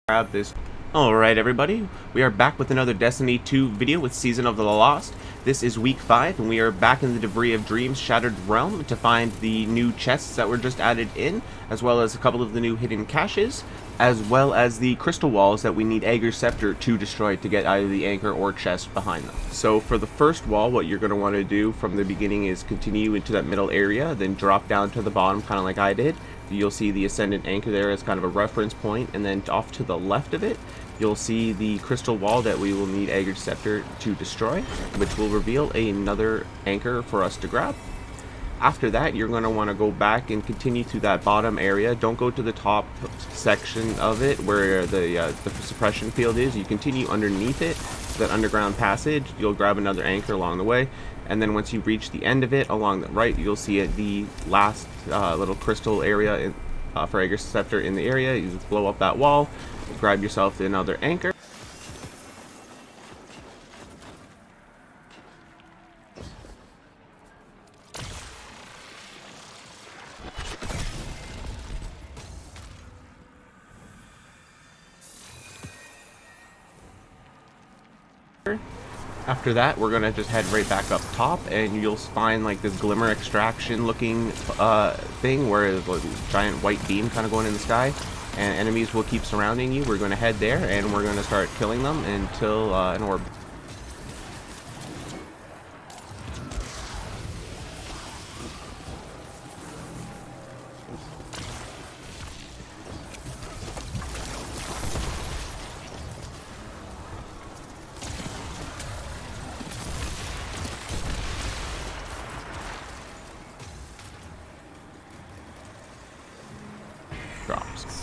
grab this. Alright everybody, we are back with another Destiny 2 video with Season of the Lost. This is week 5 and we are back in the Debris of Dreams Shattered Realm to find the new chests that were just added in, as well as a couple of the new hidden caches, as well as the crystal walls that we need Ager's Scepter to destroy to get either the anchor or chest behind them. So for the first wall, what you're going to want to do from the beginning is continue into that middle area, then drop down to the bottom kind of like I did. You'll see the Ascendant Anchor there as kind of a reference point, and then off to the left of it, you'll see the crystal wall that we will need Ager's Scepter to destroy, which will reveal another anchor for us to grab. After that, you're going to want to go back and continue through that bottom area. Don't go to the top section of it where the suppression field is. You continue underneath it, that underground passage. You'll grab another anchor along the way. And then once you reach the end of it, along the right, you'll see the last little crystal area for Ager's Scepter in the area. You just blow up that wall, grab yourself another anchor. After that, we're gonna just head right back up top, and you'll find like this glimmer extraction looking thing where there's a giant white beam kind of going in the sky, and enemies will keep surrounding you. We're gonna head there and we're gonna start killing them until an orb.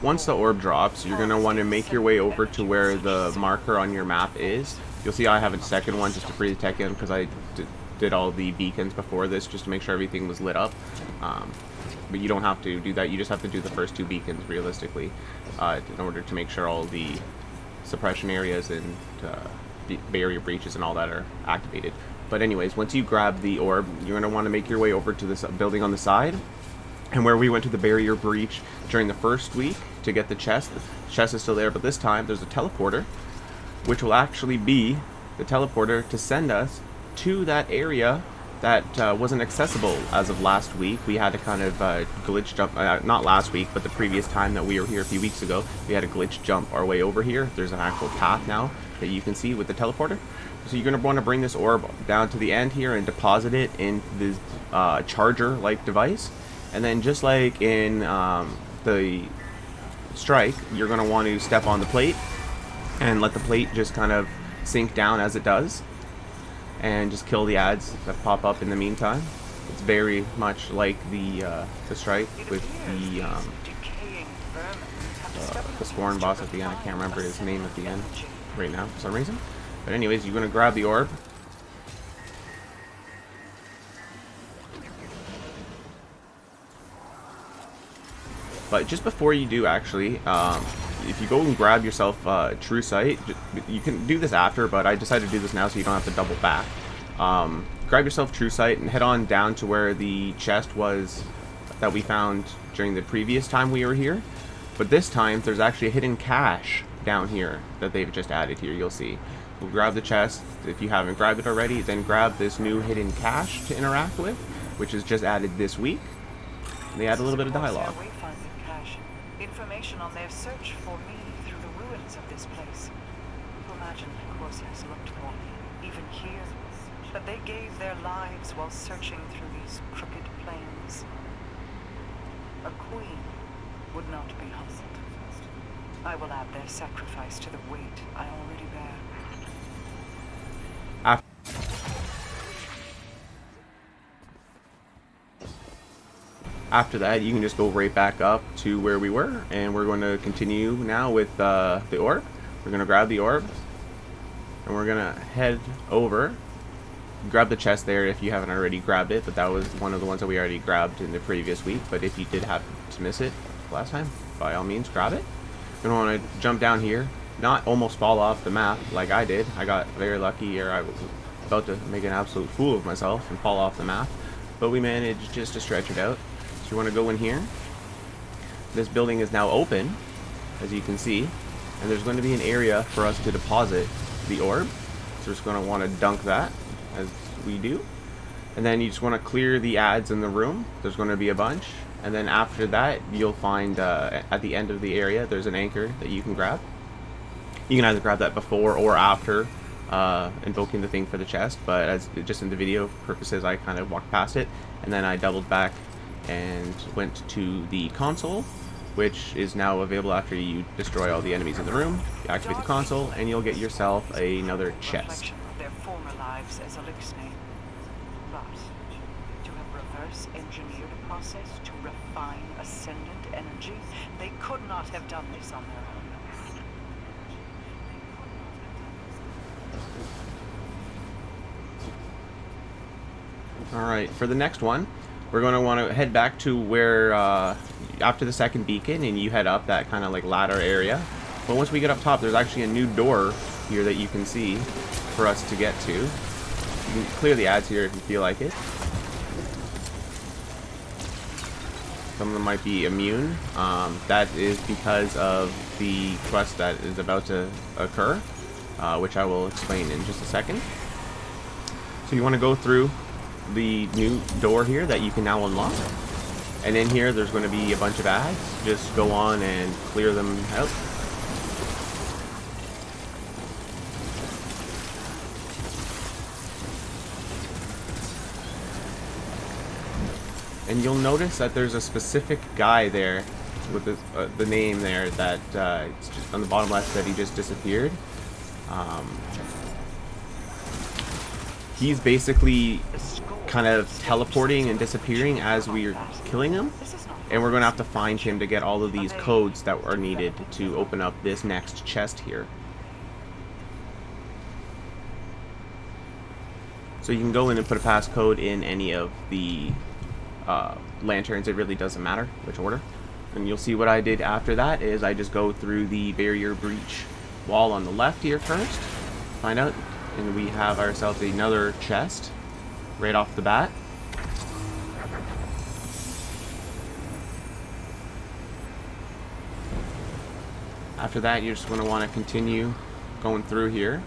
Once the orb drops, you're going to want to make your way over to where the marker on your map is. You'll see I have a second one just to pre-detect in because I did all the beacons before this just to make sure everything was lit up. But you don't have to do that. You just have to do the first 2 beacons realistically in order to make sure all the suppression areas and barrier breaches and all that are activated. But anyways, once you grab the orb, you're going to want to make your way over to this building on the side. And where we went to the barrier breach during the first week to get the chest is still there, but this time there's a teleporter, which will actually be the teleporter to send us to that area that wasn't accessible as of last week. We had to kind of glitch jump, not last week, but the previous time that we were here a few weeks ago, we had to glitch jump our way over here. There's an actual path now that you can see with the teleporter. So you're going to want to bring this orb down to the end here and deposit it in this charger-like device. And then just like in the strike, you're going to want to step on the plate and let the plate just kind of sink down as it does. And just kill the ads that pop up in the meantime. It's very much like the strike with the Sworn boss at the end. I can't remember his name at the end right now for some reason. But anyways, you're going to grab the orb. But just before you do, actually, if you go and grab yourself True Sight, you can do this after, but I decided to do this now so you don't have to double back. Grab yourself True Sight and head on down to where the chest was that we found during the previous time we were here. But this time, there's actually a hidden cache down here that they've just added here, you'll see. We'll grab the chest. If you haven't grabbed it already, then grab this new hidden cache to interact with, which is just added this week. And they add a little bit of dialogue. Information on their search for me through the ruins of this place. Imagine Corsairs looked for me, even here, but they gave their lives while searching through these crooked plains. A queen would not be humbled. I will add their sacrifice to the weight I already bear. After that, you can just go right back up to where we were, and we're going to continue now with the orb. We're going to grab the orb, and we're going to head over. Grab the chest there if you haven't already grabbed it, but that was one of the ones that we already grabbed in the previous week. But if you did have to miss it last time, by all means, grab it. You're going to want to jump down here, not almost fall off the map like I did. I got very lucky here. I was about to make an absolute fool of myself and fall off the map, but we managed just to stretch it out. So you want to go in here. This building is now open, as you can see. and there's going to be an area for us to deposit the orb. So we're just going to want to dunk that, as we do. And then you just want to clear the ads in the room. There's going to be a bunch. And then after that, you'll find at the end of the area, there's an anchor that you can grab. You can either grab that before or after invoking the thing for the chest, but as just in the video purposes, I kind of walked past it, and then I doubled back and went to the console, which is now available after you destroy all the enemies in the room. You activate the console, and you'll get yourself another chest. Their former lives as Elixir, but to have reverse engineered a process to refine ascendant energy, they could not have done this on their own. Alright, for the next one, we're going to want to head back to where, after the second beacon, and you head up that kind of like ladder area. But once we get up top, there's actually a new door here that you can see for us to get to. You can clear the ads here if you feel like it. Some of them might be immune. That is because of the quest that is about to occur, which I will explain in just a second. So you want to go through the new door here that you can now unlock, and in here there's going to be a bunch of ads. Just go on and clear them out. And you'll notice that there's a specific guy there with the name there that it's just on the bottom left that he just disappeared. He's basically kind of teleporting and disappearing as we are killing him, and we're going to have to find him to get all of these codes that are needed to open up this next chest here. So you can go in and put a passcode in any of the lanterns. It really doesn't matter which order. And you'll see what I did after that is I just go through the barrier breach wall on the left here first, find out, and we have ourselves another chest right off the bat. After that, you're just going to want to continue going through here.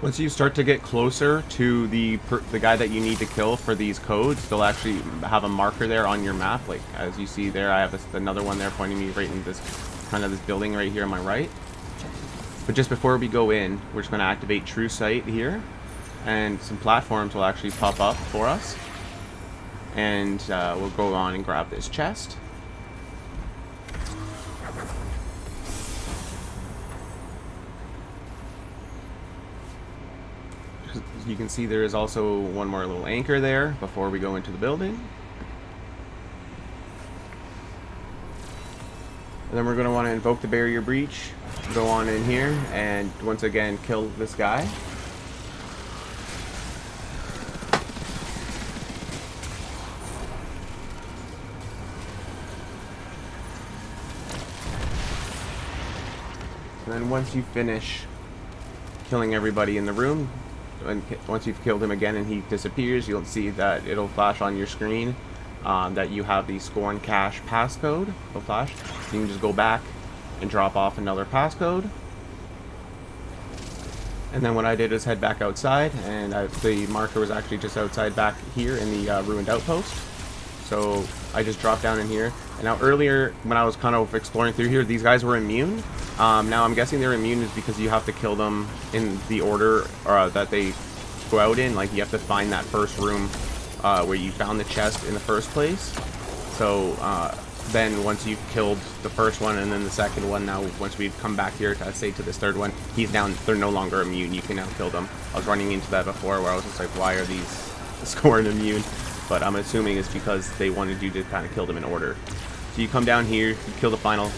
Once you start to get closer to the guy that you need to kill for these codes, they'll actually have a marker there on your map. Like as you see there, I have another one there pointing me right in this kind of this building right here on my right. But just before we go in, we're just going to activate True Sight here, and some platforms will actually pop up for us, and we'll go on and grab this chest. You can see there is also one more little anchor there before we go into the building. And then we're going to want to invoke the barrier breach, go on in here, and once again kill this guy. And then once you finish killing everybody in the room, and once you've killed him again and he disappears, you'll see that it'll flash on your screen that you have the Scorn Cache passcode. It'll flash. You can just go back and drop off another passcode. And then what I did is head back outside, and the marker was actually just outside back here in the ruined outpost. So I just dropped down in here. And now earlier, when I was kind of exploring through here, these guys were immune. Now I'm guessing they're immune is because you have to kill them in the order that they go out in. Like you have to find that first room where you found the chest in the first place. So then once you've killed the first one and then the second one, now once we've come back here to say to this third one, he's down. They're no longer immune. You can now kill them. I was running into that before where I was just like, why are these Scorn immune? But I'm assuming it's because they wanted you to kind of kill them in order. So you come down here, you kill the final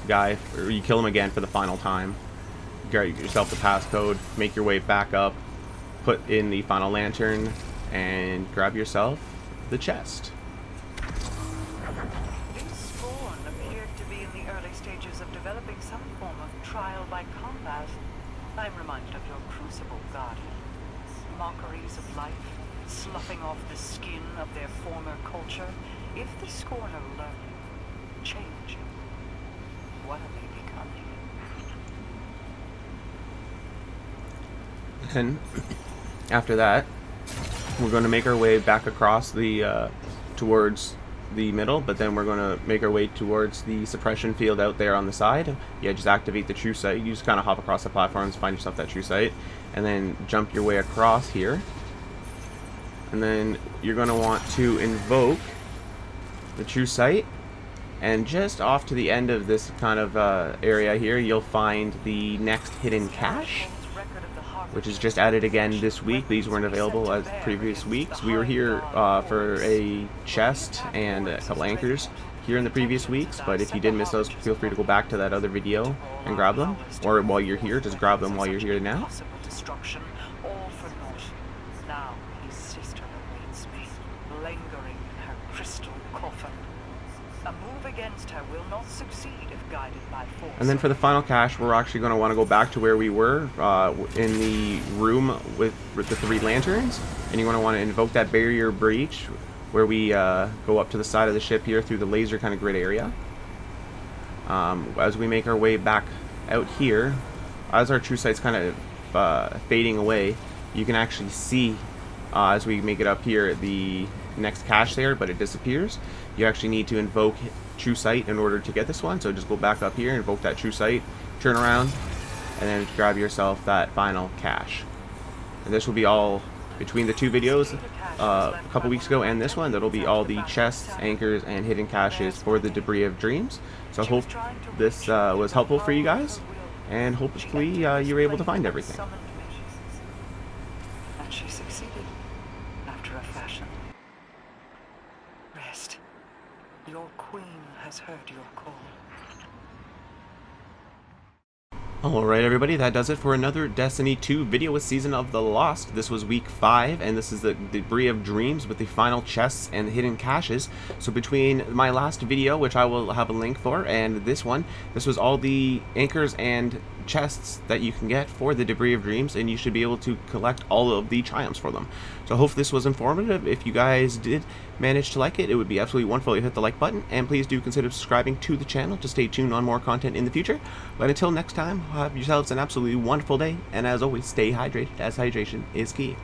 guy, or you kill him again for the final time. Get yourself the passcode, make your way back up, put in the final lantern, and grab yourself the chest. developing some form of trial by combat. I'm reminded of your crucible guardian. Mockeries of life, sloughing off the skin of their former culture. If the Scorner learn, change, what are they becoming? And after that, we're going to make our way back across the towards the middle, but then we're going to make our way towards the suppression field out there on the side. Yeah, just activate the true sight. You just kind of hop across the platforms, find yourself that true sight, and then jump your way across here. And then you're going to want to invoke the true sight, and just off to the end of this kind of area here, you'll find the next hidden cache, which is just added again this week. These weren't available as previous weeks. We were here for a chest and a couple anchors here in the previous weeks, but if you did miss those, feel free to go back to that other video and grab them, or while you're here, just grab them while you're here now. All for naught. Now his sister awaits me, lingering in her crystal coffin. A move against her will not succeed if guided by force. And then for the final cache, we're actually going to want to go back to where we were in the room with the 3 lanterns, and you want to invoke that barrier breach where we go up to the side of the ship here through the laser kind of grid area. As we make our way back out here, as our true sight's kind of fading away, you can actually see as we make it up here the next cache there, but it disappears. You actually need to invoke true sight in order to get this one, so just go back up here, invoke that true sight, turn around, and then grab yourself that final cache. And this will be all between the 2 videos a couple weeks ago and this one. That'll be all the chests, anchors, and hidden caches for the Debris of Dreams. So I hope this was helpful for you guys, and hopefully you were able to find everything. And she succeeded after a fashion. Rest. Your queen has heard your call. Alright everybody, that does it for another Destiny 2 video with Season of the Lost. This was week 5, and this is the Debris of Dreams with the final chests and hidden caches. So between my last video, which I will have a link for, and this one, this was all the anchors and chests that you can get for the Debris of Dreams, and you should be able to collect all of the triumphs for them. So I hope this was informative. If you guys did manage to like it, it would be absolutely wonderful if you hit the like button, and please do consider subscribing to the channel to stay tuned on more content in the future. But until next time, have yourselves an absolutely wonderful day, and as always, stay hydrated, as hydration is key.